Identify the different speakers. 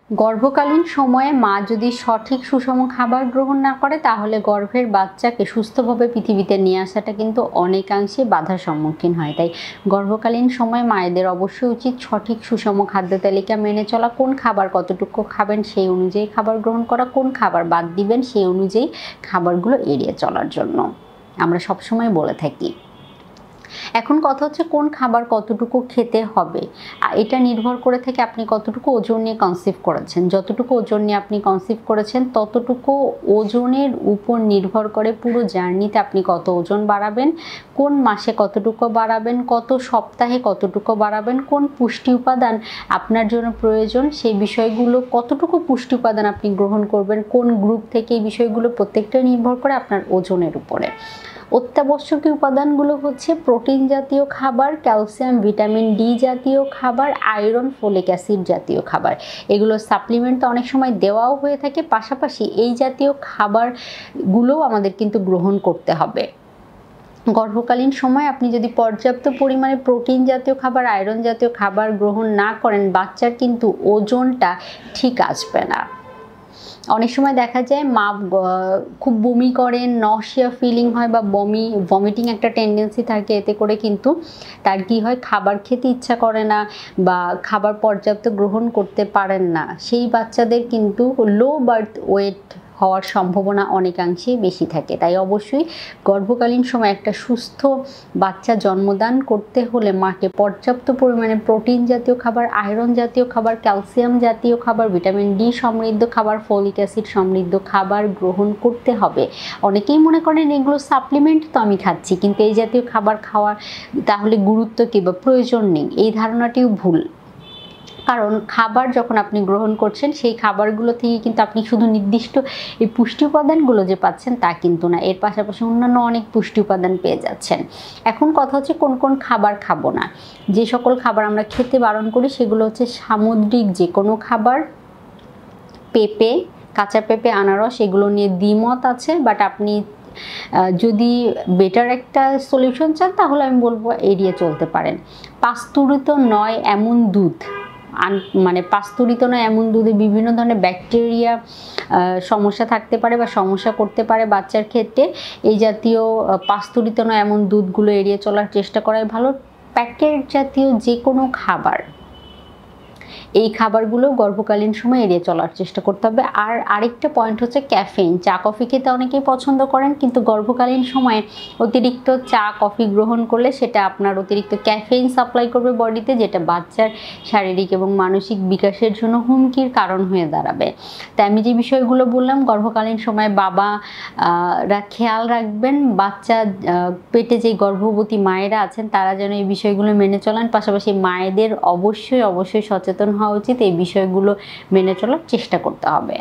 Speaker 1: গর্ভকালীন সময়ে মা যদি সঠিক সুষম খাবার গ্রহণ না করে তাহলে গর্ভের বাচ্চাকে সুস্থভাবে পৃথিবীতে নিয়ে আসাটা কিন্তু অনেকাংশে বাধার সম্মুখীন হয়। তাই গর্ভকালীন সময়ে মায়েদের অবশ্যই উচিত সঠিক সুষম খাদ্য তালিকা মেনে চলা, কোন খাবার কতটুকু খাবেন সেই অনুযায়ী খাবার গ্রহণ করা, কোন খাবার বাদ দিবেন সেই অনুযায়ী খাবারগুলো এড়িয়ে চলার জন্য আমরা সবসময় বলে থাকি। এখন কথা হচ্ছে কোন খাবার কতটুকু খেতে হবে, এটা নির্ভর করে থাকে আপনি কতটুকু ওজন নিয়ে কনসিভ করেছেন। যতটুকু ওজন নিয়ে আপনি কনসিভ করেছেন ততটুকু ওজনের উপর নির্ভর করে পুরো জার্নিতে আপনি কত ওজন বাড়াবেন, কোন মাসে কতটুকু বাড়াবেন, কত সপ্তাহে কতটুকু বাড়াবেন, কোন পুষ্টি উপাদান আপনার জন্য প্রয়োজন, সেই বিষয়গুলো কতটুকু পুষ্টি উপাদান আপনি গ্রহণ করবেন, কোন গ্রুপ থেকে এই বিষয়গুলো প্রত্যেকটা নির্ভর করে আপনার ওজনের উপরে। অত্যাবশ্যকীয় উপাদানগুলো হচ্ছে প্রোটিন জাতীয় খাবার, ক্যালসিয়াম ভিটামিন ডি জাতীয় খাবার, আয়রন ফোলিক অ্যাসিড জাতীয় খাবার। এগুলো সাপ্লিমেন্ট অনেক সময় দেওয়াও হয়ে থাকে, পাশাপাশি এই জাতীয় খাবারগুলোও আমাদের কিন্তু গ্রহণ করতে হবে। গর্ভকালীন সময় আপনি যদি পর্যাপ্ত পরিমাণে প্রোটিন জাতীয় খাবার, আয়রন জাতীয় খাবার গ্রহণ না করেন বাচ্চার কিন্তু ওজনটা ঠিক আসবে না। অনেক সময় দেখা যায় মা খুব বমি করেন, নশিয়া ফিলিং হয় বা ভমিটিং একটা টেন্ডেন্সি থাকে, এতে করে কিন্তু তার কি হয় খাবার খেতে ইচ্ছা করে না বা খাবার পর্যাপ্ত গ্রহণ করতে পারেন না। সেই বাচ্চাদের কিন্তু লো বার্থ ওয়েট হওয়ার সম্ভাবনা অনেকাংশেই বেশি থাকে। তাই অবশ্যই গর্ভকালীন সময় একটা সুস্থ বাচ্চা জন্মদান করতে হলে মাকে পর্যাপ্ত পরিমাণে প্রোটিন জাতীয় খাবার, আয়রন জাতীয় খাবার, ক্যালসিয়াম জাতীয় খাবার, ভিটামিন ডি সমৃদ্ধ খাবার, ফলিক অ্যাসিড সমৃদ্ধ খাবার গ্রহণ করতে হবে। অনেকেই মনে করেন এগুলো সাপ্লিমেন্ট তো আমি খাচ্ছি, কিন্তু এই জাতীয় খাবার খাওয়ার তাহলে গুরুত্ব কী বা প্রয়োজন নেই, এই ধারণাটিও ভুল। কারণ খাবার যখন আপনি গ্রহণ করছেন সেই খাবারগুলো থেকে কিন্তু আপনি শুধু নির্দিষ্ট এই পুষ্টি উপাদানগুলো যে পাচ্ছেন তা কিন্তু না, এর পাশাপাশি অন্যান্য অনেক পুষ্টি উপাদান পেয়ে যাচ্ছেন। এখন কথা হচ্ছে কোন কোন খাবার খাবো না। যে সকল খাবার আমরা খেতে বারণ করি সেগুলো হচ্ছে সামুদ্রিক যে কোনো খাবার, পেঁপে, কাঁচা পেঁপে, আনারস, এগুলো নিয়ে দ্বিমত আছে, বাট আপনি যদি বেটার একটা সলিউশন চান তাহলে আমি বলবো এড়িয়ে চলতে পারেন। পাস্তুরিত নয় এমন দুধ, মানে পাস্তুরিত নয় এমন দুধে বিভিন্ন ধরনের ব্যাকটেরিয়া সমস্যা থাকতে পারে বা সমস্যা করতে পারে বাচ্চার ক্ষেত্রে। এই জাতীয় পাস্তুরিত নয় এমন দুধগুলো এড়িয়ে চলার চেষ্টা করাই ভালো। প্যাকেট জাতীয় যে কোনো খাবার, এই খাবারগুলো গর্ভকালীন সময় এড়িয়ে চলার চেষ্টা করতে হবে। আর আরেকটা পয়েন্ট হচ্ছে ক্যাফেইন। চা কফি খেতে অনেকেই পছন্দ করেন, কিন্তু গর্ভকালীন সময়ে অতিরিক্ত চা কফি গ্রহণ করলে সেটা আপনার অতিরিক্ত ক্যাফেইন সাপ্লাই করবে বডিতে, যেটা বাচ্চার শারীরিক এবং মানসিক বিকাশের জন্য হুমকির কারণ হয়ে দাঁড়াবে। তাই আমি যে বিষয়গুলো বললাম গর্ভকালীন সময়ে বাবারা খেয়াল রাখবেন, বাচ্চা পেটে যে গর্ভবতী মায়েরা আছেন তারা যেন এই বিষয়গুলো মেনে চলেন। পাশাপাশি মায়েদের অবশ্যই সচেতন হওয়া উচিত, এই বিষয়গুলো মেনে চলার চেষ্টা করতে হবে।